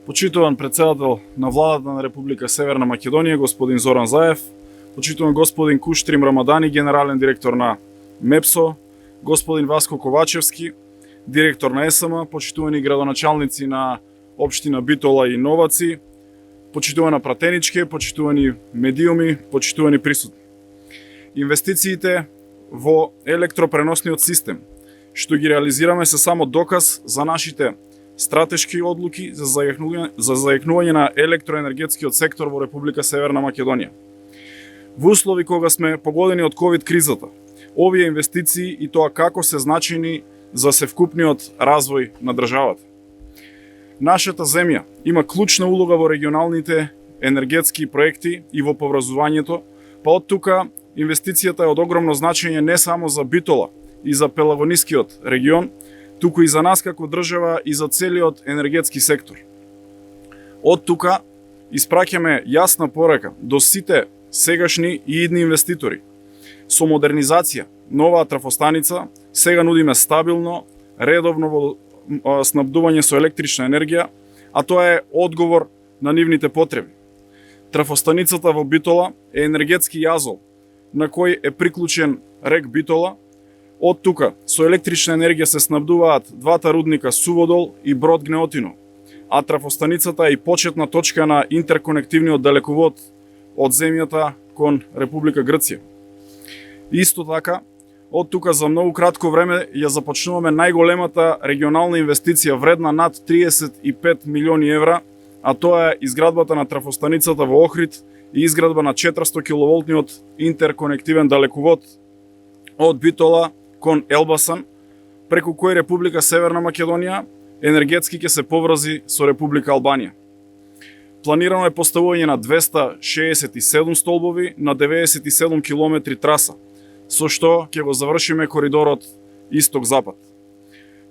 Почитуван председател на владата на Република Северна Македонија, господин Зоран Заев, почитуван господин Куштрим Рамадани, генерален директор на МЕПСО, господин Васко Ковачевски, директор на ЕСМ, почитувани градоначалници на општина Битола и Новаци, почитувана пратеничке, почитувани медиуми, почитувани присутни. Инвестициите во електропреносниот систем, што ги реализираме, се само доказ за нашите стратешки одлуки за зајакнување на електроенергетскиот сектор во Република Северна Македонија. Во услови кога сме погодени од ковид кризата, овие инвестиции и тоа како се значајни за севкупниот развој на државата. Нашата земја има клучна улога во регионалните енергетски проекти и во поврзувањето, па од тука инвестицијата е од огромно значење не само за Битола и за Пелагонискиот регион, туку и за нас како држава и за целиот енергетски сектор. Од тука испраќаме јасна порака до сите сегашни и идни инвеститори. Со модернизација, нова трафостаница, сега нудиме стабилно, редовно снабдување со електрична енергија, а тоа е одговор на нивните потреби. Трафостаницата во Битола е енергетски јазол на кој е приклучен рек Битола. Од тука со електрична енергија се снабдуваат двата рудника Суводол и Брод Гнеотино, а трафостаницата е и почетна точка на интерконективниот далековод од земјата кон Република Грција. Исто така, од тука за многу кратко време ја започнуваме најголемата регионална инвестиција вредна над 35 милиони евра, а тоа е изградбата на трафостаницата во Охрид и изградба на 400 киловолтниот интерконективен далековод од Битола кон Елбасан, преку кој Република Северна Македонија енергетски ќе се поврзи со Република Албанија. Планирано е поставување на 267 столбови на 97 километри траса, со што ќе го завршиме коридорот Исток-Запад.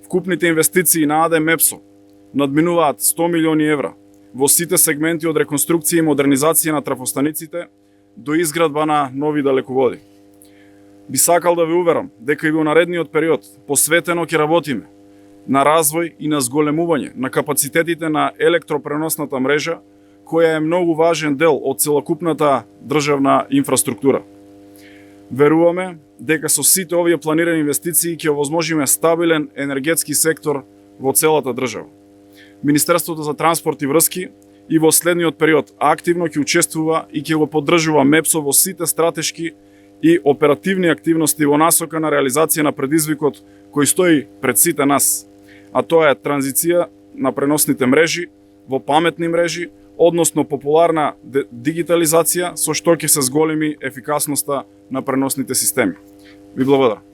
Вкупните инвестиции на АД МЕПСО надминуваат 100 милиони евра во сите сегменти од реконструкција и модернизација на трафостаниците до изградба на нови далеководи. Би сакал да ве уверам дека и во наредниот период посветено ќе работиме на развој и на зголемување на капацитетите на електропреносната мрежа, која е многу важен дел од целокупната државна инфраструктура. Веруваме дека со сите овие планирани инвестиции ќе овозможиме стабилен енергетски сектор во целата држава. Министерството за транспорт и врски и во следниот период активно ќе учествува и ќе го поддржува МЕПСО во сите стратешки и оперативни активности во насока на реализација на предизвикот кој стои пред сите нас, а тоа е транзиција на преносните мрежи во паметни мрежи, односно популарна дигитализација со што ќе се зголеми ефикасноста на преносните системи. Ви благодарам.